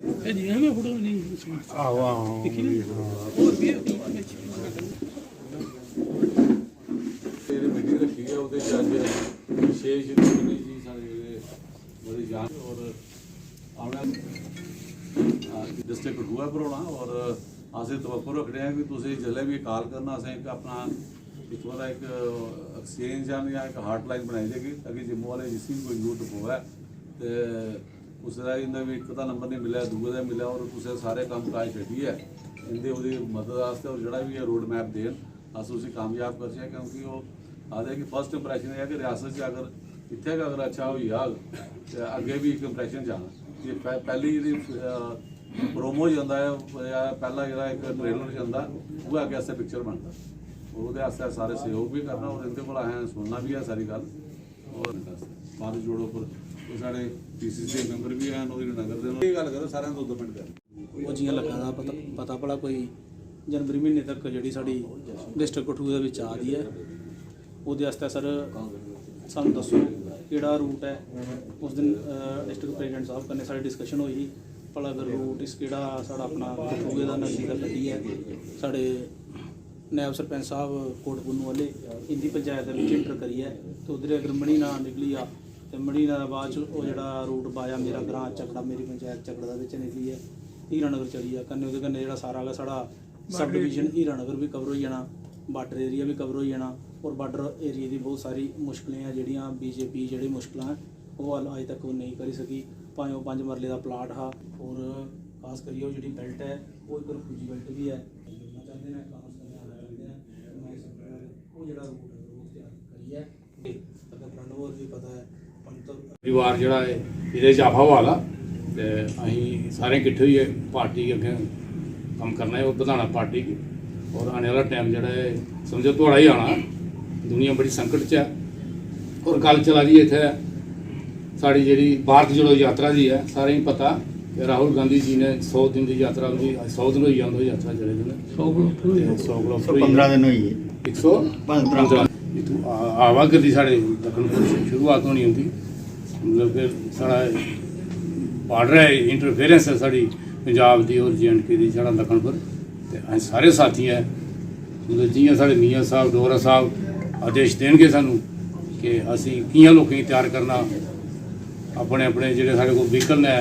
Meeting रखी है ਉਹਦੇ ਚ ਅੱਜ ਵਿਸ਼ੇਸ਼ ਰੂਪ ਜੀ ਸਾਡੇ ਬੜੀ ਜਾਨ और आना डिस्ट्रिक्ट कठुआ भरोना और असें तवक्को रखने हैं कि तुम जिसलै भी कॉल करना असें एक अपना इत्थों का एक एक्सचेंज या एक हाटलाइन बनाई जाएगी ताकि जम्मू वाले जिसी भी कोई जरूरत पवे तो कुसै का भी एक का नंबर नहीं मिले दूए का मिले और कुछ सारे काम काज छड्डियै इंदे ओहदी मदद वास्ते और जोड़ा भी रोड मैप देन अस उसी कामयाब करचै क्योंकि वो आखदे कि फर्स्ट इंप्रैशन है कि रियासत च अगर इत्थे अगर अच्छा होई जाग तो अगे भी एक इंप्रैशन जाना ये पहली प्रोमो जाता है या पहला जो एक ट्रेलर जाता वो अगे आस्ते पिक्चर बनता वो सारे सहयोग भी करना और इनके को सुनना भी है सारी गल और भारत जोड़ो पर साढ़े PCC मैंबर भी हैं नगर के गल करो सारे 2-2 मिनट कर वो जियां लगा पता भला कोई जनवरी महीने तक जी साड़ी डिस्ट्रिक्ट कठुआ आ रही है वो सर सानू दसो किहड़ा रूट है उस दिन डिस्ट्रिक्ट प्रेजिडेंट साहब कन्नै साडी डिस्कशन हुई भला अगर रूट इस किहड़ा साड़ा अपना कठुए का नजदीक गड्डी है साढ़े नायब सरपंच साहब कोटपुन्नू वाले इंदी पंचायत इंटर करिए तो उधर अगर मणी ना निकली आ तो मणी ना बाद वो जो रूट बाया मेरा ग्रां चकड़ा मेरी पंचायत चकड़ा निकली है हीरानगर चली है कन्नै उहदे कन्नै जो सारा साड़ा सब डिवीजन हीरानगर भी कवर हो जाना बार्डर एरिया भी कवर हो जाना और बार्डर एरिया की बहुत सारी मुश्किलें हैं जिहड़ियां बीजेपी जिहड़ी मुश्किल हैं वो अज तक वो नहीं करी सकी भावें 5 मरले का प्लाट हा और खास करिए जी बेल्ट है वो एक रिफ्यूजी बेल्ट भी है चाहते हैं वो जो रूट है वो तैयार करिए अगर प्रण होर भी पता है परिवार जोड़ा है ये जाफा वाला तो अं सारे किट्ठे हुए पार्टी अगे काम करना है वो बढ़ाना पार्टी की और आने वाला टाइम जोड़ा है समझो थोड़ा ही आना दुनिया बड़ी संकट च है और गल चला दी इतने साड़ी जी भारत जोड़ो यात्रा की है सारे ही पता कि राहुल गांधी जी ने 100 दिन की यात्रा उनकी 100 दिन हो जाते यात्रा चले दिन 115 दिन हुई 115 आवा करती साढ़े लखनपुर से शुरुआत होनी होंगी मतलब फिर साढ़ा बार्डर है इंटरफेरेंस है साड़ी पंजाब की और JNK की साढ़ा लखनपुर तो सारे साथी है मतलब जियां साढ़े मियाँ साहब डोगरा साहब आदेश देंगे सानू कि असी कियां लोगों की तैयार करना अपने अपने जो साढ़े को व्हीकल ने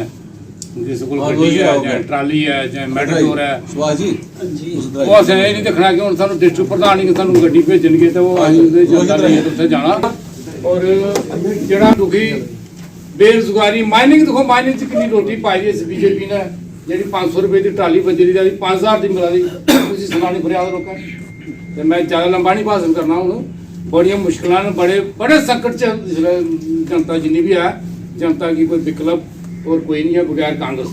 किसी को गड्डी है चाहे ट्राली है चाहे मैटाडोर है वो असें ये नहीं देखना कि हम सानू डिस्ट्रिक्ट प्रधान ही सानू गड्डी भेजणगे तो वो उत्थे जाना और जड़ा दुखी बेरोजगारी माइनिंग देखो माइनिंग च कितनी रोटी पाई है इस बीजेपी ने जी 500 रुपये की ट्राली बजरी की 5000 की मिला दी तुम सुनानी फरियाद लोग तो मैं ज़्यादा लंबा नहीं भाषण करना हूँ बड़िया मुश्किल बड़े बड़े संकट जनता जिन्नी भी है जनता की कोई विकल्प और कोई नहीं है बगैर कांग्रेस।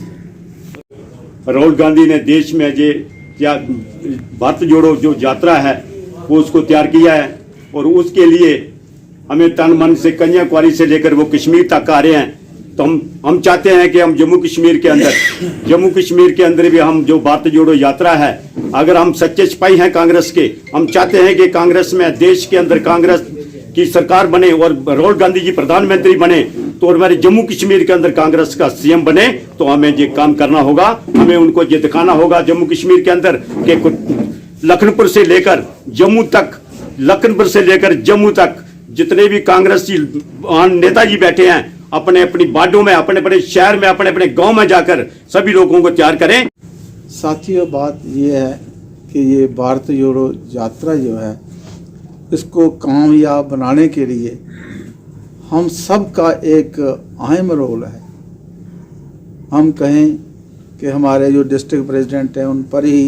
राहुल गांधी ने देश में जो क्या भारत जोड़ो जो यात्रा है वो उसको तैयार किया है और उसके लिए हमें तन मन से कन्याकुमारी से लेकर वो कश्मीर तक आ रहे हैं तो हम चाहते हैं कि हम जम्मू कश्मीर के अंदर भी हम जो भारत जोड़ो यात्रा है अगर हम सच्चे सिपाही हैं कांग्रेस के हम चाहते हैं कि कांग्रेस में देश के अंदर कांग्रेस की सरकार बने और राहुल गांधी जी प्रधानमंत्री बने तो और हमारे जम्मू कश्मीर के अंदर कांग्रेस का CM बने तो हमें ये काम करना होगा हमें उनको ये दिखाना होगा जम्मू कश्मीर के अंदर कि लखनपुर से लेकर जम्मू तक जितने भी कांग्रेस नेताजी बैठे हैं अपने अपनी वार्डों में अपने अपने शहर में अपने अपने गांव में जाकर सभी लोगों को तैयार करें। साथियों बात ये है कि ये भारत जोड़ो यात्रा जो है इसको कामयाब बनाने के लिए हम सब का एक अहम रोल है। हम कहें कि हमारे जो डिस्ट्रिक्ट प्रेसिडेंट हैं उन पर ही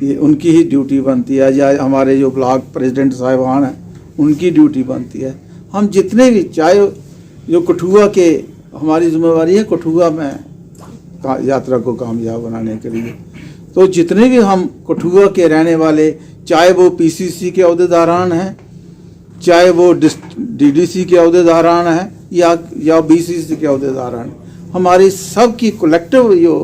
ये उनकी ही ड्यूटी बनती है या हमारे जो ब्लॉक प्रेसिडेंट साहिबान हैं उनकी ड्यूटी बनती है। हम जितने भी चाहे जो कठुआ के हमारी जिम्मेवारी है कठुआ में यात्रा को कामयाब बनाने के लिए तो जितने भी हम कठुआ के रहने वाले चाहे वो PCC के अहदेदारान हैं चाहे वो DDC के अहदेदारान हैं या BCC के अहदेदारान हमारी सबकी कलेक्टिव जो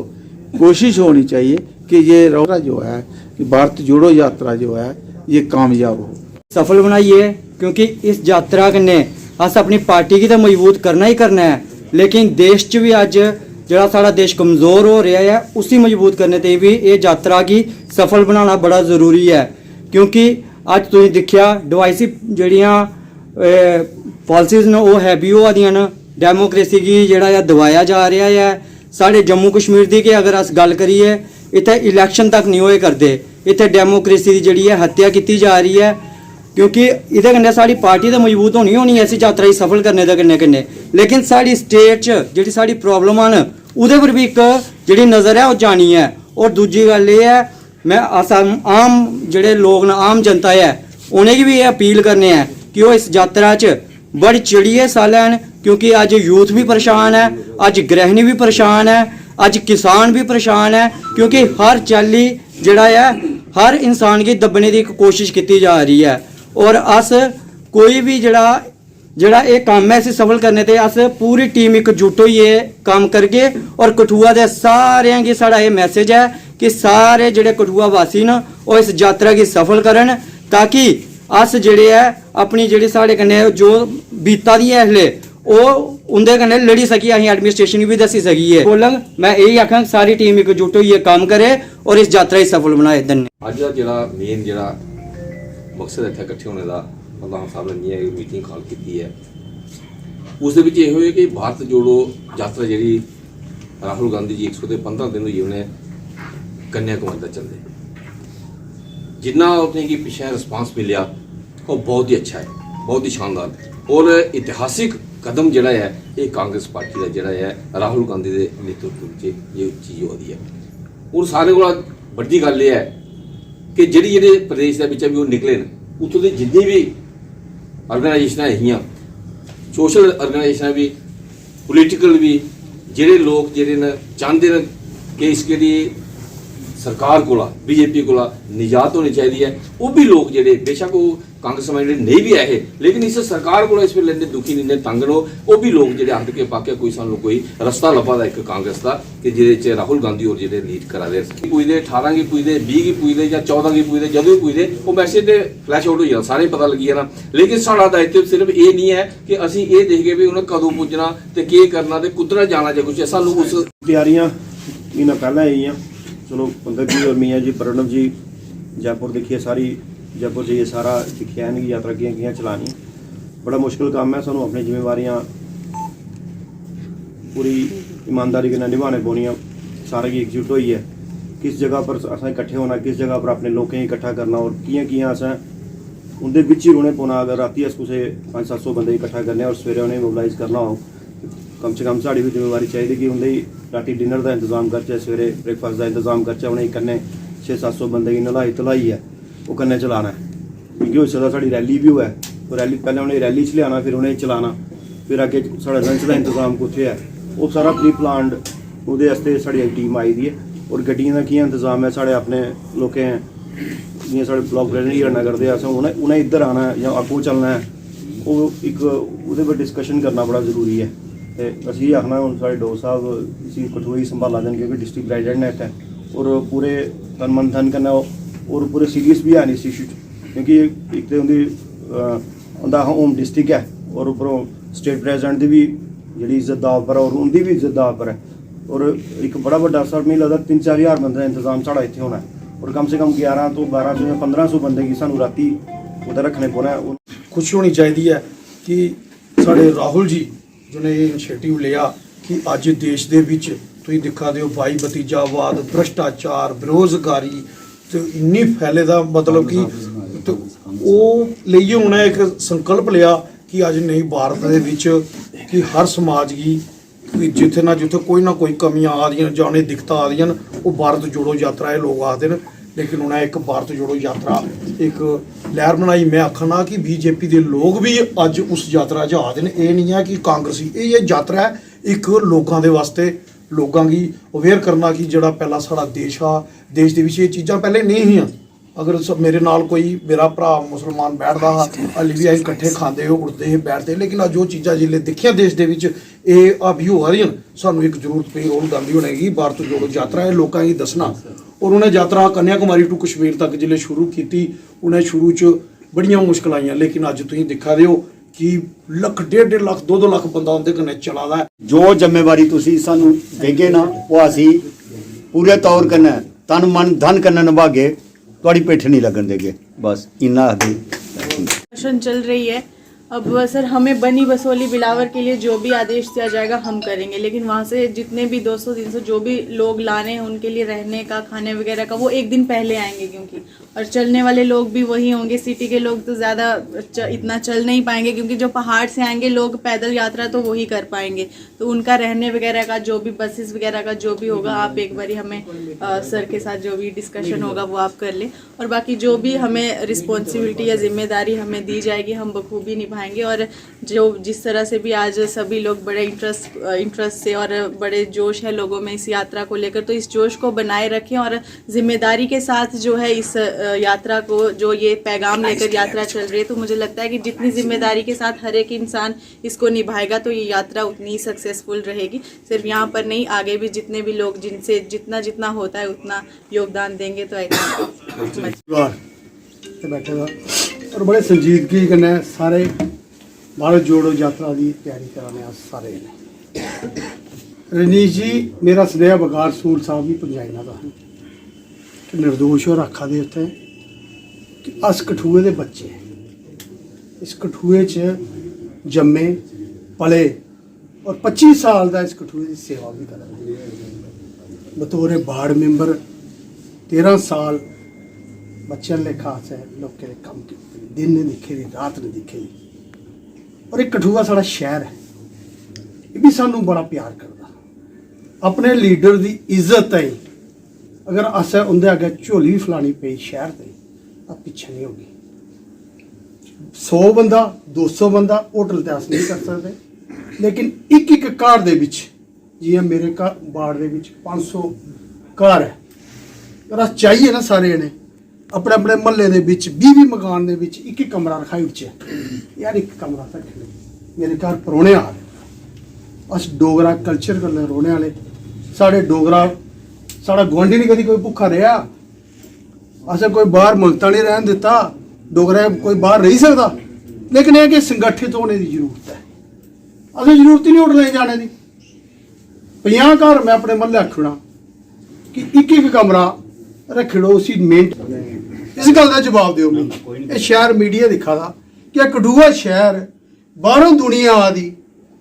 कोशिश होनी चाहिए कि ये यात्रा जो है कि भारत जोड़ो यात्रा जो है ये कामयाब हो सफल बनाइए क्योंकि इस यात्रा कन्नै अस अपनी पार्टी की तो मजबूत करना ही करना है लेकिन देश च भी अज ਜਿਹੜਾ ਸਾਡਾ ਦੇਸ਼ ਕਮਜ਼ੋਰ ਹੋ ਰਿਹਾ ਹੈ ਉਸੇ ਮਜ਼ਬੂਤ ਕਰਨੇ ਤੇ ਵੀ ਇਹ ਯਾਤਰਾ ਕੀ ਸਫਲ ਬਣਾਉਣਾ ਬੜਾ ਜ਼ਰੂਰੀ ਹੈ ਕਿਉਂਕਿ ਅੱਜ ਤੁਸੀਂ ਦੇਖਿਆ ਡਿਵਾਈਸਿਵ ਜਿਹੜੀਆਂ ਪਾਲਿਸੀਜ਼ ਨੇ ਉਹ ਹੈਵੀ ਹੋ ਆਦੀਆਂ ਨੇ ਡੈਮੋਕ੍ਰੇਸੀ ਕੀ ਜਿਹੜਾ ਆ ਦਵਾਇਆ ਜਾ ਰਿਹਾ ਹੈ ਸਾਡੇ ਜੰਮੂ ਕਸ਼ਮੀਰ ਦੀ ਕਿ ਅਗਰ ਅਸ ਗੱਲ ਕਰੀਏ ਇੱਥੇ ਇਲੈਕਸ਼ਨ ਤੱਕ ਨਹੀਂ ਹੋਏ ਕਰਦੇ ਇੱਥੇ ਡੈਮੋਕ੍ਰੇਸੀ ਦੀ ਜਿਹੜੀ ਹੈ ਹੱਤਿਆ ਕੀਤੀ ਜਾ ਰਹੀ ਹੈ क्योंकि इहदे कन्नै साड़ी पार्टी तो मजबूत होनी होनी है ऐसी यात्रा सफल करने दे कन्नै कन्नै लेकिन साड़ी स्टेट च जेह्ड़ी साड़ी प्रॉब्लमां न उहदे पर भी एक जेह्ड़ी नज़र है वो जानी है और दूजी गल एह् है मैं आम जेह्ड़े लोग न आम जनता है उ'नेंगी भी एह् अपील करने हैं कि ओह् इस यात्रा च बड़ी चढ़ियै हिस्सा लैन क्योंकि अज यूथ भी परेशान है अज गृहिणी भी परेशान है अज किसान भी परेशान है क्योंकि हर चाल्ली जेह्ड़ा है हर इंसान गी दब्बने की एक कोशिश की जा रही है और अस कोई भी जेड़ा ये काम है इसे सफल करने ते अस पूरी टीम इकजुट होइए काम करगे और कठुआ दे सारें गी साड़ा ये मैसेज है कि सारे जेड़े कठुआ वासी न वो इस यात्रा गी सफल करन ताकि अस जेड़े है अपनी जेड़ी साढ़े कन्नै जो बीता दी है इसले वो उंदे कन्नै लड़ी सकी असीं एडमिनिस्ट्रेशन गी भी दस्सी सकीए बोलग मैं यही आखां सारी टीम इकजुट होइए काम करे और इस यात्रा गी सफल बनाए धन्यवाद। ਅੱਜ ਦਾ ਜਿਹੜਾ ਮੇਨ ਜਿਹੜਾ ਮਕਸਦ ਇੱਥੇ ਇਕੱਠੇ ਹੋਣੇ ਦਾ ਅੱਲਾਹ ਸਾਹਿਬ ਨੇ ਇਹ ਮੀਟਿੰਗ ਕਾਲ ਕੀਤੀ ਹੈ ਉਸ ਦੇ ਵਿੱਚ ਇਹ ਹੋਇਆ ਕਿ ਭਾਰਤ ਜੋੜੋ ਯਾਤਰਾ ਜਿਹੜੀ ਰਾਹੁਲ ਗਾਂਧੀ ਜੀ 115 ਦਿਨ ਹੋਈ ਉਹਨੇ ਕੰਨਿਆ ਕੁਮਾਰੀ ਦਾ ਚੱਲਦੇ ਜਿੰਨਾ ਉਹਨੇ ਕੀ ਪਿਛੇ ਰਿਸਪਾਂਸ ਮਿਲਿਆ ਉਹ ਬਹੁਤ ਹੀ ਅੱਛਾ ਹੈ ਬਹੁਤ ਹੀ ਸ਼ਾਨਦਾਰ ਔਰ ਇਤਿਹਾਸਿਕ ਕਦਮ ਜਿਹੜਾ ਹੈ ਇਹ ਕਾਂਗਰਸ ਪਾਰਟੀ ਦਾ ਜਿਹੜਾ ਹੈ ਰਾਹੁਲ ਗਾਂਧੀ ਦੇ ਨੇਤਰਤਵ ਵਿੱਚ ਇਹ ਚੀਜ਼ ਹੋਈ ਹੈ ਔਰ ਸਾਰੇ ਕੋਲ ਵੱਡੀ ਗੱਲ ਇਹ ਹੈ ਕਿ ਜਿਹੜੇ ਪ੍ਰਦੇਸ਼ ਦੇ ਵਿੱਚ ਵੀ ਉਹ ਨਿਕਲੇ ਨੇ ਉੱਥੋਂ ਦੇ ਜਿੰਨੀ ਵੀ ਆਰਗੇਨਾਈਜੇਸ਼ਨਾਂ ਹੈਗੀਆਂ ਸੋਸ਼ਲ ਆਰਗੇਨਾਈਜੇਸ਼ਨਾਂ ਵੀ ਪੋਲੀਟੀਕਲ ਵੀ ਜਿਹੜੇ ਲੋਕ ਜਿਹੜੇ ਨੇ ਚਾਹੁੰਦੇ ਨੇ ਕਿ ਇਸ ਦੀ ਸਰਕਾਰ ਕੋਲ बीजेपी ਕੋਲ ਨਿਜਾਤ ਹੋਣੀ ਚਾਹੀਦੀ ਹੈ ਉਹ ਵੀ ਲੋਕ ਜਿਹੜੇ ਬੇਸ਼ੱਕ ਉਹ ਕਾਂਗਰਸ में ਜਿਹੜੇ ਨਹੀਂ ਵੀ ਆਏ ਲੇਕਿਨ ਇਸ ਸਰਕਾਰ ਕੋਲ ਇਸ ਵੇਲੇ ਦੁਖੀ ਨਹੀਂ ਤੰਗ ਨੇ ਉਹ ਵੀ ਲੋਕ ਜਿਹੜੇ ਹੱਥ ਕੇ ਪਾ ਕੇ ਕੋਈ ਸਾਨੂੰ ਕੋਈ ਰਸਤਾ ਲੱਭਾ ਦਾ ਇੱਕ ਕਾਂਗਰਸ ਦਾ ਕਿ ਜਿਹਦੇ ਚ ਰਾਹੁਲ ਗਾਂਧੀ ਔਰ ਜਿਹੜੇ ਲੀਡ ਕਰਾ ਰਹੇ ਪੁੱਜਦੇ 18 ਕੀ ਪੁੱਜਦੇ 20 ਕੀ ਪੁੱਜਦੇ ਜਾਂ 14 ਕੀ ਪੁੱਜਦੇ ਜਦੋਂ ਵੀ ਪੁੱਜਦੇ ਉਹ ਮੈਸੇਜ ਤੇ ਫਲੈਸ਼ ਆਊਟ ਹੋ ਜਾਂਦਾ ਸਾਰੇ ਪਤਾ ਲੱਗੀ ਜਾਣਾ ਲੇਕਿਨ ਸਾਡਾ ਦਾਇਤਵ ਸਿਰਫ ਇਹ ਨਹੀਂ ਹੈ ਕਿ ਅਸੀਂ ਇਹ ਦੇਖੀਏ ਵੀ ਉਹਨੇ ਕਦੋਂ ਪੁੱਜਣਾ ਤੇ ਕੀ ਕਰਨਾ ਤੇ ਕੁਦਰਤ ਜਾਣਾ ਜਾਂ ਕੁਝ ਸਾਨੂੰ ਉਸ ਤਿਆਰੀਆਂ ਇਹਨਾਂ ਪਹਿਲਾਂ ਆਈਆਂ चलो पंकज जी और मियाँ जी प्रणव जी जयपुर देखिए सारी जयपुर जाइए सारा दिखिया इनकी यात्रा कियां चलानी बड़ा मुश्किल काम है सानू अपनी जिम्मेवारियां पूरी ईमानदारी के निभाने पौनियां सारे की एकजुट होई है किस जगह पर असें इकट्ठे होना किस जगह पर अपने लोकें इकट्ठा करना और कियां असें उंदे विच ही रौह्ने पौना अगर राती अस कुसै 500-700 बंदे इकट्ठा करने और सवेरे उन्हें मोबिलाइज करना हो कम से कम साड़ी भी जिम्मेवारी चाहिए कि उंदे राती डिनर का इंतजाम करचे सवेरे ब्रेकफास्ट का इंतजाम करचे उन्हें कन्नै 600-700 बंदे की नलाई तलाई है वो कन्नै चलाना है क्योंकि हो सकता साड़ी रैली भी होए तो रैली पहले उन्हें रैली च लियाना फिर उन्हें चलाना फिर अगे साढ़ा लंच का इंतजाम कुत्थे है वो सारा प्री प्लानड उहदे वास्ते साड़ी टीम आई दी है और गड्डियां दा कियां इंतजाम है साढ़े अपने लोकें जियां साढ़े ब्लॉक प्रेसिडेंट करदे अस उन्हें इधर आना है या अग्गों चलना है वो एक उहदे पर डिस्कशन करना बड़ा जरूरी है ते असीं आखना हुण साढ़े डो साहब इसी कठुआ ही संभाला देन क्योंकि डिस्ट्रिक्ट प्रेजिडेंट ने इत्थै और पूरे तन मन धन कन्नै और पूरे सीरियस भी हैन इस इशू च क्योंकि एक तो उंदी उंदा होम डिस्ट्रिक्ट है और उपरों स्टेट प्रेजिडेंट दी भी जिहड़ी इज्जत दा उप्पर और उंदी भी इज्जत दा उप्पर है और एक बड़ा बड्डा सर मिगी लगदा 3-4 हज़ार बंदे दा इंतजाम साढ़ा इत्थे होना है और कम से कम 11 तो 1200 या 1500 बंदे की सानू राती उधर रखने पौना है। खुशी होनी चाहिए है कि साढ़े राहुल जी जिन्हें ये इनिशिएटिव लिया कि अज देश दे विच तुसीं दिखा दे भाई भतीजावाद भ्रष्टाचार बेरोजगारी तो इन्नी फैले दा मतलब कि तो वो लेइयै उन्हें एक संकल्प लिया कि अज नहीं भारत दे विच कि हर समाज की जिथे ना जिथे कोई ना कोई कमियां आ रही जां उन्हें दिक्कतां आ रही वो भारत जोड़ो यात्रा ये लोग आखदे न लेकिन उन्हें एक भारत जोड़ो यात्रा एक लहर बनाई मैं आखना कि बीजेपी के लोग भी अज उस यात्रा च आते हैं ये नहीं है कि कांग्रेसी ये यात्रा है एक लोगों के वास्ते लोगों की अवेयर करना कि जोड़ा पहला साड़ा देश आ देश के ये चीज़ां पहले नहीं ही अगर मेरे नाल कोई मेरा भरा मुसलमान बैठता हा हाली भी अं कट्ठे खाते उठते बैठते लेकिन अज वो चीज़ां जिसले देखिया देश के ये अभी हो रही सानू एक जरूरत पई राहुल गांधी होने की भारत जोड़ो यात्रा है लोगों की दसना और उन्हें यात्रा कन्याकुमारी टू कश्मीर तक जिले शुरू की उन्हें शुरू च बड़ियां मुश्किल आईयां लेकिन अज तुसीं दिखा दे हो कि ਲੱਖ 1.5 ਲੱਖ 2 ਲੱਖ ਬੰਦਾ ਉਹਦੇ ਕਨੇ ਚਲਾ ਦਾ ਜੋ ਜ਼ਿੰਮੇਵਾਰੀ ਤੁਸੀਂ ਸਾਨੂੰ ਦੇਗੇ ਨਾ ਉਹ ਅਸੀਂ ਪੂਰੇ ਤੌਰ ਕਰਨਾ ਤਨ ਮਨ ਧਨ ਕਰਨਾ ਨਿਭਾਗੇ ਤੁਹਾਡੀ ਪਿੱਠ ਨਹੀਂ ਲੱਗਣ ਦੇਗੇ ਬਸ ਇੰਨਾ ਆਖਦੇ डिस्कशन चल रही है। अब सर हमें बनी बसोली बिलावर के लिए जो भी आदेश दिया जाएगा हम करेंगे, लेकिन वहाँ से जितने भी 200-300 जो भी लोग लाने हैं उनके लिए रहने का खाने वगैरह का वो एक दिन पहले आएंगे, क्योंकि और चलने वाले लोग भी वही होंगे। सिटी के लोग तो ज़्यादा इतना चल नहीं पाएंगे, क्योंकि जो पहाड़ से आएंगे लोग पैदल यात्रा तो वही कर पाएंगे, तो उनका रहने वगैरह का जो भी बसेस वगैरह का जो भी होगा आप एक बारी हमें सर के साथ जो भी डिस्कशन होगा वो आप कर लें, और बाकी जो भी हमें रिस्पॉन्सिबिलिटी या जिम्मेदारी हमें दी जाएगी हम बखूबी निभाएंगे। और जो जिस तरह से भी आज सभी लोग बड़े इंटरेस्ट से और बड़े जोश है लोगों में इस यात्रा को लेकर, तो इस जोश को बनाए रखें और जिम्मेदारी के साथ जो है इस यात्रा को, जो ये पैगाम लेकर यात्रा चल रही है, तो मुझे लगता है कि जितनी जिम्मेदारी के साथ हर एक इंसान इसको निभाएगा तो ये यात्रा उतनी ही सक्सेसफुल रहेगी। सिर्फ यहाँ पर नहीं, आगे भी जितने भी लोग जिनसे जितना जितना होता है उतना योगदान देंगे तो आई ਤੇ ਬੈਠੇ ਦਾ ਔਰ ਬੜੇ ਸੰਜੀਦਗੀ ਕਨੇ ਸਾਰੇ भारत जोड़ो यात्रा की तैयारी कराने सारे ने। रनीश जी मेरा स्नेह बगार सूर साहब भी पंजाइना का है कि निर्दोष और आखा दे उत्थे कि अस कठुए के बच्चे इस कठुए च जम्मे पले और 25 साल का इस कठुए की सेवा भी कर बतौर वार्ड मैंबर 13 साल बच्चों लेखा से लोग कम किए, दिन नहीं दिखे रात नहीं दिखे। और एक कठुआ साड़ा शहर है, ये भी सानू बड़ा प्यार करता। अपने लीडर की इज्जत है, अगर अस उनके अगे झोली भी फलानी पई शहर से आप पिछे नहीं होगी। 100 बंदा 200 बंदा होटल ते अस नहीं कर सकते, लेकिन एक एक घर दे विच जियां मेरे घर वार्ड दे विच 500 घर है, अगर अस चाहिए ना सारे जने अपने अपने महल्ले के 20 मकान के एक एक कमरा रखाई उच्चे यार, एक कमरा तक मेरे घर परौने आ रहे अस डोगरा कल्चर कन्नै रौहने वाले, साढ़े डोगरा साढ़ा गुआंढी नहीं कभी कोई भुखा रहा, असें कोई बाहर मंगता नहीं रहन दिता, डोगरा कोई बाहर रही सकता, लेकिन यह कि संगठित होने की जरूरत है। असें जरूरत ही नहीं होटलें जाने की। 50 घर मैं अपने महल्ले आखना कि एक एक कमरा रखी लो, उसी मेन इस गल का जवाब दो। ये शहर मीडिया दिखा था क्या कठुआ शहर बाहरों दुनिया आदि,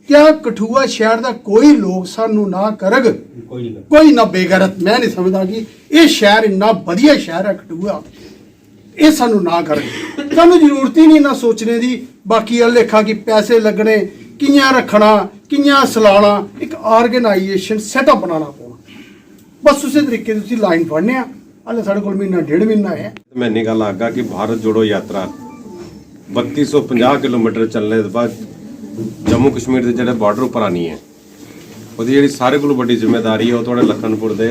क्या कठुआ शहर का कोई लोग सानू ना करग, कोई ना बेगैरत। मैं नहीं समझता कि ये शहर इन्ना वधिया शहर है कठुआ, ये सानू ना करग। सानू जरूरत ही नहीं ना सोचने की बाकी लेखा कि पैसे लगने कियां रखना कियां सलाना, एक ऑर्गेनाइजेशन सैटअप बनाना पौना, बस उस तरीके से लाइन फड़ने हाले साढ़े को महीना 1.5 महीना है। मैं नहीं गल आगा कि भारत जोड़ो यात्रा 3250 किलोमीटर चलने के बाद जम्मू कश्मीर के जोड़े बॉर्डर उपर आनी है, वो जी सारे को बड़ी जिम्मेदारी है वो थोड़े लखनपुर के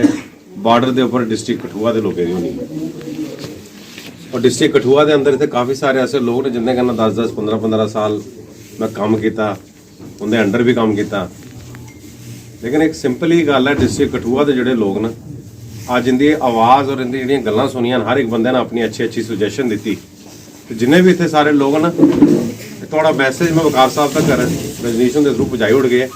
बॉर्डर के उपर डिस्ट्रिक्ट कठुआ के लोगों की होनी है। और डिस्ट्रिक्ट कठुआ के अंदर इतने काफ़ी सारे ऐसे लोग ने जिन्हें कहना 10-10 15-15 साल मैं काम किया, उनके अंडर भी काम किया, लेकिन एक सिंपल ही गल है डिस्ट्रिक्ट कठुआ के जोड़े लोग ना आज इनकी आवाज़ और इनकी जो गल्लां सुनिया हर एक बंदे ने अपनी अच्छी अच्छी सुजैशन दी, तो जिन्हें भी इतने सारे लोग ना थोड़ा मैसेज मैं वकार साहब तक कर रजनीश के थ्रू पहुँचाई उड़ गए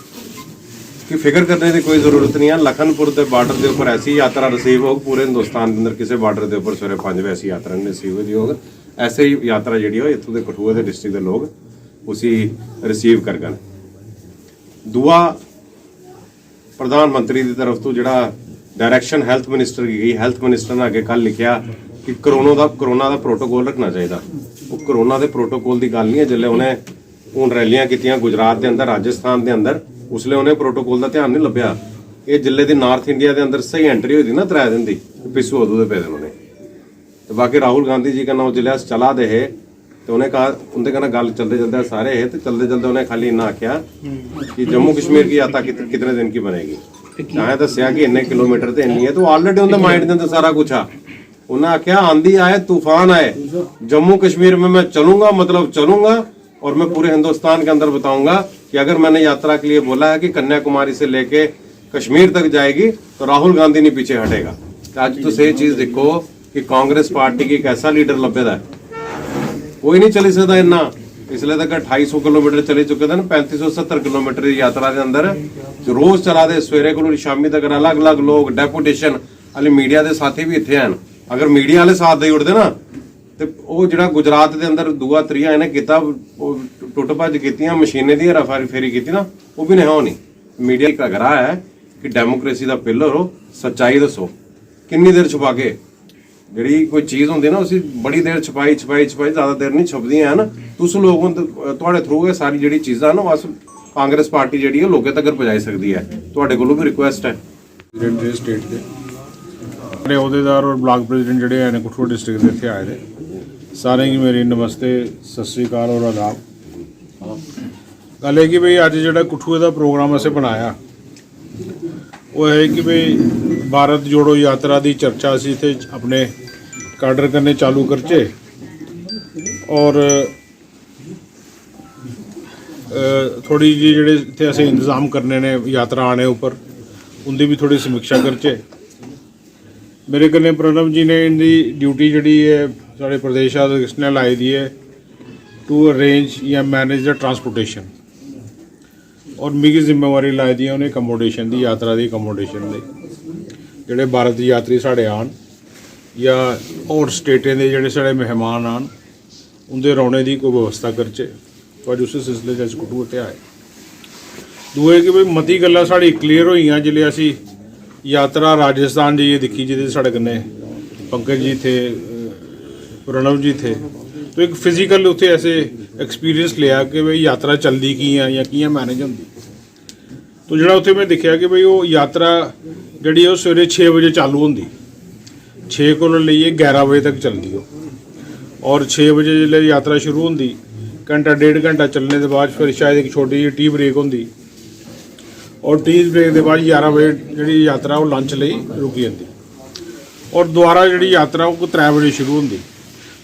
कि फिक्र करने की कोई जरूरत नहीं है। लखनपुर के बॉर्डर के उपर ऐसी यात्रा रिसीव होगी, पूरे हिंदुस्तान के अंदर किसी बॉर्डर के उपर सवेरे 5 बजे ऐसी यात्रा नहीं रिसीव हुई होगी। ऐसे ही यात्रा जी हो इतों के कठुआ के डिस्ट्रिक्ट के लोग उसी रिसीव कर गए। दूआ प्रधानमंत्री की तरफ तो जोड़ा डायरैक्शन हैल्थ मिनिस्टर की गई, हेल्थ मिनिस्टर ने अगे कल लिखा कि करोना का प्रोटोकॉल रखना चाहिए। वो करोना के प्रोटोकॉल की गल नहीं है, जिसले उन्हें हूँ रैलियां कीतियां गुजरात के अंदर राजस्थान के अंदर, उसले उन्हें प्रोटोकॉल का ध्यान नहीं लभ्या। ये जिले की नॉर्थ इंडिया के अंदर सही एंट्री हुई थी ना 3 दिन की पिछू उदू के पे दिन उन्हें, तो बाकी राहुल गांधी जी का नाम जिले चला दे है, तो उन्हें कहा उनके कहना गल चलते चलते सारे है, तो चलते चलते उन्हें खाली इन्ना आख्या कि जम्मू कश्मीर की यात्रा कितने दिन की बनेगी, चाहे दसिया कि इन्ने किलोमीटर तो इन्नी है, तो ऑलरेडी उनके माइंड के अंदर सारा कुछ आ। उन्हें आख्या आंधी आए तूफान आए जम्मू कश्मीर में मैं चलूंगा, मतलब चलूंगा, और मैं पूरे हिंदुस्तान के अंदर बताऊंगा कि अगर मैंने यात्रा के लिए बोला है कि कन्याकुमारी से लेके कश्मीर तक जाएगी तो राहुल गांधी नहीं पीछे हटेगा। आज तो सही चीज देखो कि कांग्रेस पार्टी की एक ऐसा लीडर लभ्यदा है, कोई नहीं चली सकता इन्ना इसलिए तक 2800 किलोमीटर चले चुके थे 3570 किलोमीटर की यात्रा के अंदर रोज चला दे सवेरे को शामी तक अलग अलग लोग डेपूटेशन वाले मीडिया के साथी भी इतने हैं। अगर मीडिया वाले साथ दे उड़ते ना तो वो जो गुजरात के अंदर दूआ त्रीआ इन्हें किया टुट भज की मशीनें की हराफेरी फेरी की ना वो भी नहीं होनी। मीडिया एक अगरा है कि डेमोक्रेसी का पिलर हो, सच्चाई दसो किन्नी देर छुपा के जी कोई चीज़ होंगी ना उसी बड़ी देर छुपाई ज़्यादा देर नहीं छुपदी है ना। तुस लोग थोड़े थ्रू ये सारी जी चीज़ा ना बस कांग्रेस पार्टी जी लोगों तक पहुँचाई सकती है। थोड़े को भी रिक्वेस्ट है प्रेसिडेंट स्टेट के मेरे अहदेदार और ब्लॉक प्रेसिडेंट जोड़े हैं कठुआ डिस्ट्रिक्ट के इतने आए थे, सारे की मेरी नमस्ते सत श्री अकाल और आदाब। गल है कि भाई अज जो कठुए का प्रोग्राम असें बनाया वो है कि भाई भारत जोड़ो यात्रा की चर्चा असी इत्थे अपने काडर करने चालू करचे और थोड़ी जी जोड़े इत्थे असें इंतजाम करने ने यात्रा आने उपर उनकी भी थोड़ी समीक्षा करचे। मेरे कन्ने प्रणव जी ने इनकी ड्यूटी जी है साढ़े प्रदेश अध्यक्ष ने लाई दी है टू अरेंज या मैनेज द ट्रांसपोर्टेशन और मिगी जिम्मेवारी लाई दी है उन्हें अकोमोडेशन की यात्रा की अकोमोडेशन की जोड़े भारत यात्री साढ़े आन या होर स्टेटें के जोड़े साढ़े मेहमान आन उनके रौने की कोई व्यवस्था करचे। तो अज उस सिलसिले च कठुआ ते आए। दूए कि भाई मती गल्लां साढ़ी क्लीयर होई जिसले असी यात्रा राजस्थान जाइए दिखी जिहदे साढ़े कन्नै पंकज जी थे, प्रणव जी थे, तो एक फिजिकल उत्थे ऐसे एक्सपीरियंस लिया कि भाई यात्रा चलती की है या कियां मैनेज होंदी। तो जिहड़ा उत्थे मैं देखा कि भाई वो यात्रा जिहड़ी है सवेरे 6 बजे चालू होंदी, 6 को लेइए 11 बजे तक चलती हो और 6 बजे जिसले यात्रा शुरू होंदी घंटा डेढ़ घंटा चलने के बाद फिर शायद एक छोटी जी टी ब्रेक होंदी और टी ब्रेक के बाद 11 बजे जी यात्रा वो लंच लई रुकी जाती और दोबारा जी यात्रा वो 3 बजे शुरू होंदी।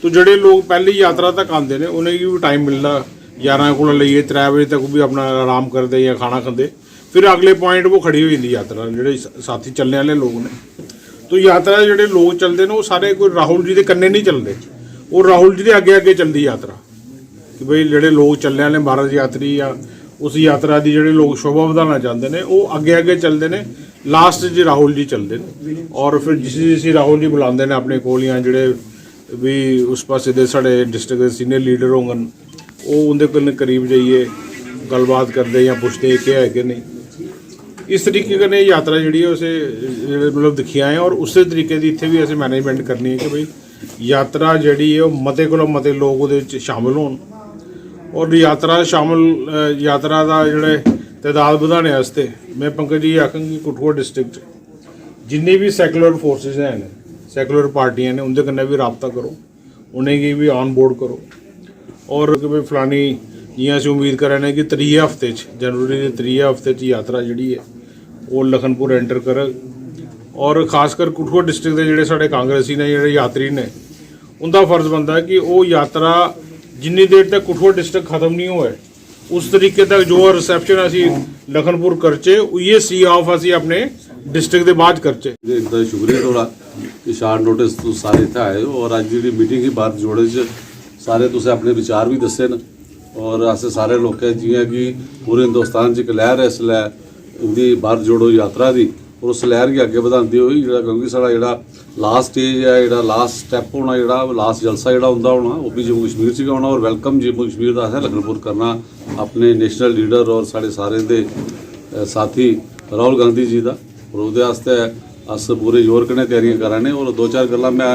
तो जोड़े लोग पहली यात्रा तक आते हैं उन्हें भी टाइम मिलता 11 को लेइए 3 बजे तक भी अपना आराम करते या खाना खाते, फिर अगले पॉइंट वो खड़ी हो जाती यात्रा जोड़े साथी चलने वाले लोग ने। तो यात्रा जोड़े लोग चलते हैं वो सारे कोई राहुल जी के कन्ने नहीं चलते, वो राहुल जी के अगे अगे चलती यात्रा कि भाई जोड़े लोग चलने वाले भारत यात्री या उस यात्रा की जोड़े लोग शोभा बढ़ाना चाहते हैं वो अगे अगे चलते हैं, लास्ट जी राहुल जी चलते हैं और फिर जिस राहुल जी बुलाते हैं अपने कोल या जोड़े भी उस पासे दे साढ़े डिस्ट्रिक्ट के सीनियर लीडर होंगे वो उनके करीब जाइए गलबात करते या पूछते क्या है कि नहीं। इस तरीके कन्नै यात्रा जी है उसे मतलब दिखी आए और उस तरीके की इतने भी असें मैनेजमेंट करनी है कि भाई यात्रा जी है मते को मते लोग वो शामिल होन और यात्रा का जोड़े तादाद बढ़ाने वास्ते मैं पंकज जी आखंगी कठुआ डिस्ट्रिक्ट जिन्नी भी सैकुलर फोर्सिस हैं सैकुलर पार्टियां ने उनके कन्नै भी रबता करो, उन्हेंगी भी ऑन बोर्ड करो और कि भाई फलानी जियां असीं उम्मीद कर रहे हैं कि 3 हफ्ते जनवरी के 3 हफ्ते यात्रा जी है वो लखनपुर एंटर करग और खासकर कठुआ डिस्ट्रिक्ट के जोड़े साढ़े कांग्रेसी ने जोड़े यात्री ने उनका फर्ज बनता है कि वो यात्रा जिन्नी देर तक कठुआ डिस्ट्रिक्ट खत्म नहीं होए उस तरीके तक जो रिसैप्शन असी लखनपुर करचे ये सी ऑफ असी अपने डिस्ट्रिक्ट के बाद करचे। इनका शुक्रिया थोड़ा कि शार्ट नोटिस तो सारे इत्थे आए हो और अज जी मीटिंग ही भारत जोड़े च सारे तुसें अपने विचार भी दस्से न और अस सारे लोकें जियां कि पूरे हिंदुस्तान च एक लहर है इसलै इंदी भारत जोड़ो यात्रा की और उस लहर गी अगे बधांदे होई क्योंकि साढ़ा जेह्ड़ा लास्ट स्टेज है जेह्ड़ा लास्ट स्टैप होना जेह्ड़ा लास्ट जलसा जेह्ड़ा होंदा होना वो भी जम्मू कश्मीर च गै होना और वेलकम जम्मू कश्मीर दा असें लखनपुर करना अपने नेशनल लीडर और साढ़े सारे दे साथी राहुल गांधी जी दा और ओह्दे आस्तै अस पूरे जोर कन्नै तैयारियां करा ने और 2-4 गल्लां मैं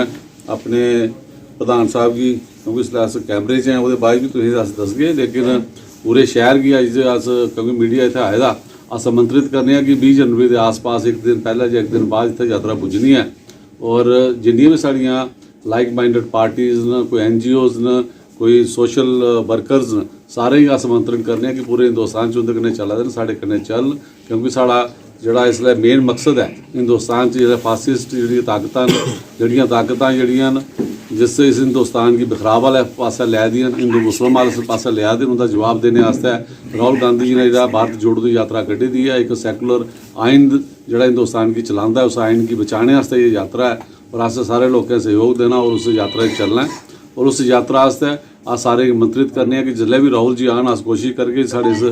अपने प्रधान साहब गी क्योंकि इसलै अस कैमरे च हैं ओह्दे बाद भी तुसें अस दसगे लेकिन पूरे शहर गी अज्ज अस क्योंकि मीडिया इत्थै आए दा अस आमंत्रित करने कि 20 जनवरी के आस पास एक दिन पहले या एक दिन बाद इत्थै यात्रा पुज्जनी है और जिन्नियां भी साढ़ियां लाइक माइंडेड पार्टीज़ न कोई NGOs न कोई सोशल वर्कर्स न सारे ही अस आमंत्रण करने कि पूरे हिंदुस्तान च उंदे कन्नै चला दे न साढ़े कन्नै चल क्योंकि साढ़ा जेह्ड़ा इसलै मेन मकसद है हिंदुस्तान च जेह्ड़े फासिस्ट जेह्ड़ियां ताकतां जेह्ड़ियां न जिससे इस हिंदुस्तान की बिखराव वाले पासे लै दियां हिंदू मुस्लिम वाले पासे लिया दे उनका जवाब देने वास्ते राहुल गांधी जी ने जो भारत जोड़ो दी यात्रा कड्ढी दी है एक सैकुलर आइन जो हिंदुस्तान की चलाता है उस आइन की बचाने वास्ते ये यात्रा है और अस सारे लोगों सहयोग देना और उस यात्रा चलना है और उस यात्रा वास्ते आ सारे मंत्रित करने कि जिसलै भी राहुल जी आन अस कोशिश करगे साढ़े इस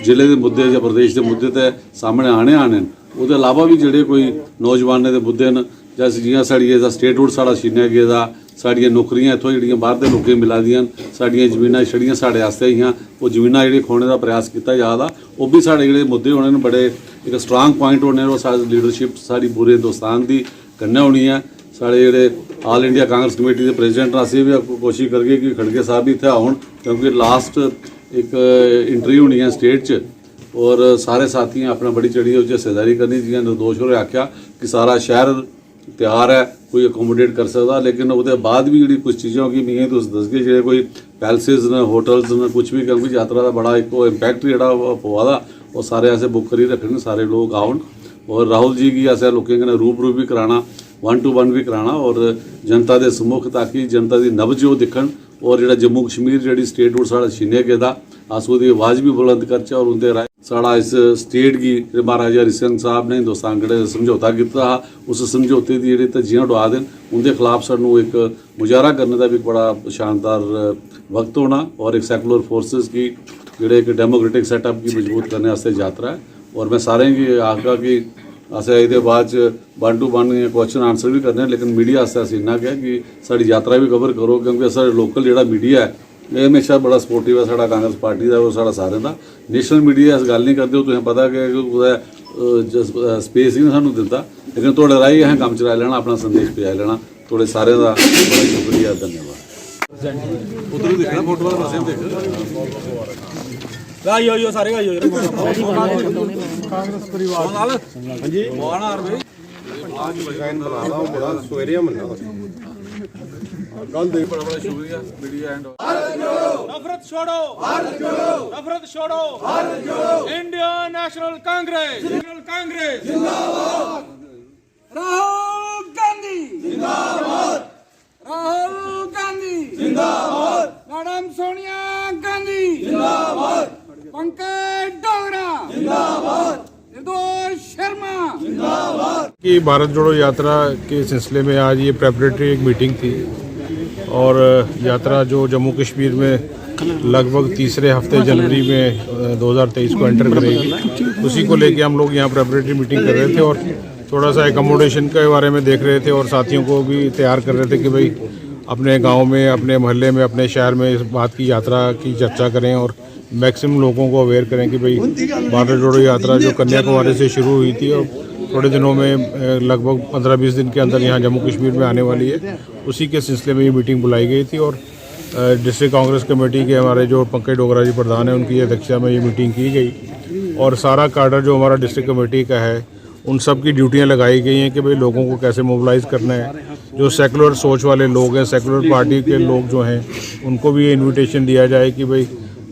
जिले के मुद्दे या प्रदेश के मुद्दे ते सामने आने ओह्दे अलावा भी जेह्ड़े कोई नौजवानें दे मुद्दे न जैसे जियां साढ़ी स्टेटहुड साढ़ा छीनेआ गेदा, साढ़ियां नौकरियां इत्थों जेह्ड़ियां बाहर दे लोकें मिला दियां, साढ़ियां जमीनां छड़ियां साढ़े आस्ते हियां, वो जमीनां जेह्ड़ियां खोने का प्रयास किया जा रहा, वो भी साढ़े जेह्ड़े मुद्दे होने न बड़े एक स्ट्रांग पॉइंट होने और साढ़ी लीडरशिप साढ़ी पूरे हिंदुस्तान की कन्नै होनी है। साढ़े जेह्ड़े ऑल इंडिया कांग्रेस कमेटी के प्रेजिडेंट असीं भी कोशिश करगे कि खड़गे साहब भी इत्थै आउण, क्योंकि लास्ट एक एंट्री होनी है स्टेट च और सारे साथियों अपना बड़ी चढ़ी हिस्सेदारी करनी। जियां निर्दोष होरें आख्या कि सारा शहर तैयार है, कोई अकोमोडेट कर सकता, लेकिन उसके बाद भी जी कुछ चीज़ों की मियाँ तुस दसगे जो कोई पैलसिस न होटल्स न कुछ भी, क्योंकि यात्रा का बड़ा एक इंपैक्ट जोड़ा पवा दा और सारे ऐसे बुक करी रखने सारे लोग आउन और राहुल जी की ऐसे लोगों कन्नै रूबरू भी कराना, 1-to-1 भी कराना और जनता के सम्मुख ताकि जनता की नब्ज वो दिक्खन और जो जम्मू कश्मीर जी स्टेटहुड साढ़ा छीनिया गेदा अस उसकी आवाज़ भी बुलंद करचै और उनके राय साढ़ा इस स्टेट की महाराजा हरि सिंह साहब ने हिंदुस्तान कन्नै समझौता किया हा, उस समझौते की जी धज्जियां उड़ा देन उनके खिलाफ सानू एक मुजाहरा करने का भी बड़ा शानदार वक्त होना और एक सैकुलर फोर्सेस की जोड़े एक डेमोक्रेटिक सैटअप की मजबूत करने वास्ते यात्रा है। और मैं सारे की आखगा कि असें एह्दे बाद 1-to-1 क्वेश्चन आंसर भी करने, लेकिन मीडिया आस्ते अस इन्ना गै कि साड़ी यात्रा भी कवर करो, क्योंकि साढ़े लोकल जो मीडिया है ये हमेशा बड़ा सपोर्टिव है साढ़ा कांग्रेस पार्टी का और साढ़ा सारें का। नेशनल मीडिया इस गल नहीं करते, तुसें पता कि कुदै स्पेस ही नहीं सानूं दिंदा, लेकिन थोड़े राही असें कम्म चलाई लैना, अपना संदेश पजाई लैना। थोड़े सारें का बड़ा शुक्रिया, धन्यवाद। उधर ही दिखना फोटो असें दिख कांग्रेस परिवार बड़ा शुक्रिया मीडिया एंड नफरत छोड़ो, नफरत छोड़ो, इंडियन नेशनल कांग्रेस जिंदाबाद, राहुल गांधी जिंदाबाद, राहुल गांधी जिंदाबाद, मैडम सोनिया गांधी जिंदाबाद, पंकज डोगरा जिंदाबाद, निर्दोष शर्मा जिंदाबाद। कि भारत जोड़ो यात्रा के सिलसिले में आज ये प्रेपरेटरी एक मीटिंग थी और यात्रा जो जम्मू कश्मीर में लगभग तीसरे हफ्ते जनवरी में 2023 को एंटर करेगी, उसी को लेके हम लोग यहाँ प्रेपरेटरी मीटिंग कर रहे थे और थोड़ा सा एकोमोडेशन के बारे में देख रहे थे और साथियों को भी तैयार कर रहे थे कि भाई अपने गांव में, अपने मोहल्ले में, अपने शहर में इस बात की यात्रा की चर्चा करें और मैक्सिमम लोगों को अवेयर करें कि भाई भारत जोड़ो यात्रा जो कन्याकुमारी से शुरू हुई थी और थोड़े दिनों में लगभग 15-20 दिन के अंदर यहाँ जम्मू कश्मीर में आने वाली है, उसी के सिलसिले में ये मीटिंग बुलाई गई थी। और डिस्ट्रिक्ट कांग्रेस कमेटी के हमारे जो पंकज डोगरा जी प्रधान हैं, उनकी अध्यक्षता में ये मीटिंग की गई और सारा कार्डर जो हमारा डिस्ट्रिक्ट कमेटी का है उन सब की ड्यूटियाँ लगाई गई हैं कि भाई लोगों को कैसे मोबिलाइज़ करना है। जो सेकुलर सोच वाले लोग हैं, सेकुलर पार्टी के लोग जो हैं, उनको भी ये इन्विटेशन दिया जाए कि भाई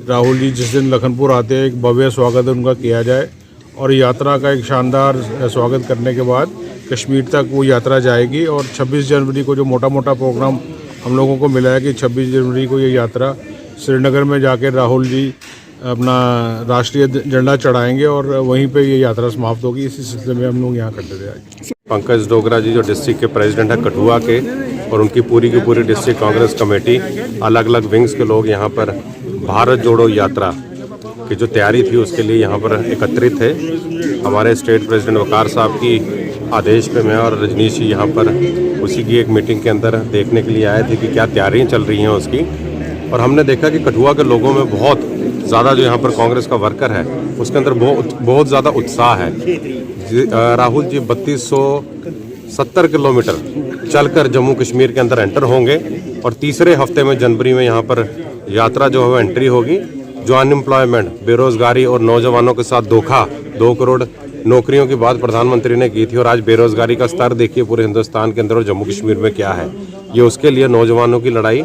राहुल जी जिस दिन लखनपुर आते हैं एक भव्य स्वागत उनका किया जाए और यात्रा का एक शानदार स्वागत करने के बाद कश्मीर तक वो यात्रा जाएगी। और 26 जनवरी को जो मोटा मोटा प्रोग्राम हम लोगों को मिला है कि 26 जनवरी को ये यात्रा श्रीनगर में जाकर राहुल जी अपना राष्ट्रीय झंडा चढ़ाएंगे और वहीं पे ये यात्रा समाप्त होगी। इसी सिलसिले में हम लोग यहाँ करते थे आज। पंकज डोगरा जी जो डिस्ट्रिक्ट के प्रेसिडेंट है कठुआ के और उनकी पूरी की पूरी डिस्ट्रिक्ट कांग्रेस कमेटी, अलग अलग विंग्स के लोग यहाँ पर भारत जोड़ो यात्रा की जो तैयारी थी उसके लिए यहाँ पर एकत्रित थे। हमारे स्टेट प्रेसिडेंट वकार साहब की आदेश पे मैं और रजनीश जी यहाँ पर उसी की एक मीटिंग के अंदर देखने के लिए आए थे कि क्या तैयारियाँ चल रही हैं उसकी। और हमने देखा कि कठुआ के लोगों में बहुत ज़्यादा जो यहाँ पर कांग्रेस का वर्कर है उसके अंदर बहुत ज़्यादा उत्साह है। राहुल जी 3270 किलोमीटर चलकर जम्मू कश्मीर के अंदर एंटर होंगे और तीसरे हफ्ते में जनवरी में यहाँ पर यात्रा जो है एंट्री होगी। जो अनएम्प्लॉयमेंट, बेरोजगारी और नौजवानों के साथ धोखा, 2 करोड़ नौकरियों की बात प्रधानमंत्री ने की थी और आज बेरोजगारी का स्तर देखिए पूरे हिंदुस्तान के अंदर और जम्मू कश्मीर में क्या है। ये उसके लिए नौजवानों की लड़ाई,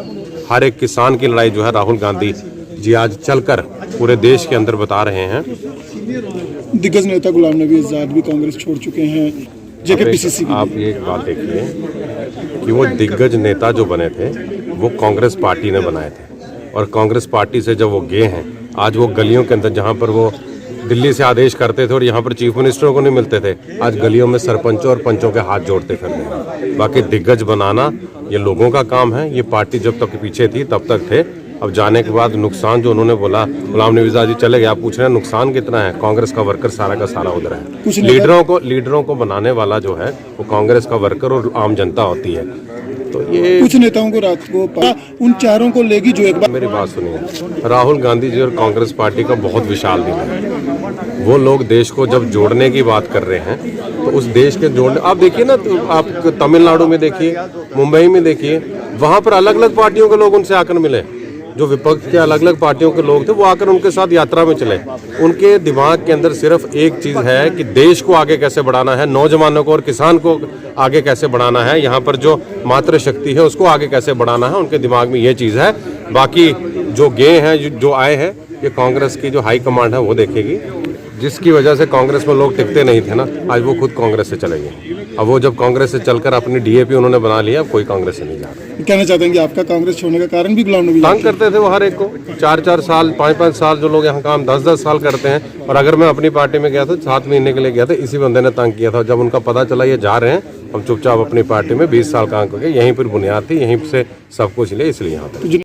हर एक किसान की लड़ाई जो है राहुल गांधी जी आज चलकर पूरे देश के अंदर बता रहे हैं। दिग्गज नेता गुलाम नबी आजाद भी कांग्रेस छोड़ चुके हैं। आप ये बात देखिए कि वो दिग्गज नेता जो बने थे वो कांग्रेस पार्टी ने बनाए थे और कांग्रेस पार्टी से जब वो गए हैं आज वो गलियों के अंदर जहाँ पर वो दिल्ली से आदेश करते थे और यहाँ पर चीफ मिनिस्टरों को नहीं मिलते थे, आज गलियों में सरपंचों और पंचों के हाथ जोड़ते फिर रहे हैं। बाकी दिग्गज बनाना ये लोगों का काम है, ये पार्टी जब तक पीछे थी तब तक थे। अब जाने के बाद नुकसान जो उन्होंने बोला, गुलाम नबी आज़ाद जी चले गए, आप पूछ रहे हैं नुकसान कितना है। कांग्रेस का वर्कर सारा का सारा उधर है। लीडरों को बनाने वाला जो है वो कांग्रेस का वर्कर और आम जनता होती है। तो ये कुछ नेताओं को रात को उन चारों को लेगी जो एक बार मेरी बात सुनिए, राहुल गांधी जी और कांग्रेस पार्टी का बहुत विशाल दिल है। वो लोग देश को जब जोड़ने की बात कर रहे हैं तो उस देश के जोड़ने, आप देखिए ना, तो आप तमिलनाडु में देखिए, मुंबई में देखिए, वहां पर अलग अलग पार्टियों के लोग उनसे आकर मिले। जो विपक्ष के अलग अलग पार्टियों के लोग थे वो आकर उनके साथ यात्रा में चले। उनके दिमाग के अंदर सिर्फ एक चीज़ है कि देश को आगे कैसे बढ़ाना है, नौजवानों को और किसान को आगे कैसे बढ़ाना है, यहाँ पर जो मातृशक्ति है उसको आगे कैसे बढ़ाना है, उनके दिमाग में ये चीज़ है। बाकी जो गए हैं, जो आए हैं, ये कांग्रेस की जो हाई कमांड है वो देखेगी। जिसकी वजह से कांग्रेस में लोग टिकते नहीं थे ना, आज वो खुद कांग्रेस से चले गए। अब वो जब कांग्रेस से चलकर अपनी डीएपी उन्होंने बना लिया, अब कोई कांग्रेस से नहीं जा रहा। कहना चाहते हैं कि आपका कांग्रेस छोड़ने का कारण भी गुलाम नबी तंग करते थे वो हर एक को, 4-4 साल 5-5 साल जो लोग यहाँ काम 10-10 साल करते हैं। और अगर मैं अपनी पार्टी में गया था 7 महीने के लिए गया था, इसी बंदे ने तंग किया था। जब उनका पता चला ये जा रहे हैं, हम चुपचाप अपनी पार्टी में 20 साल काम करके, यहीं पर बुनियाद थी, यहीं से सब कुछ लिया, इसलिए यहाँ पर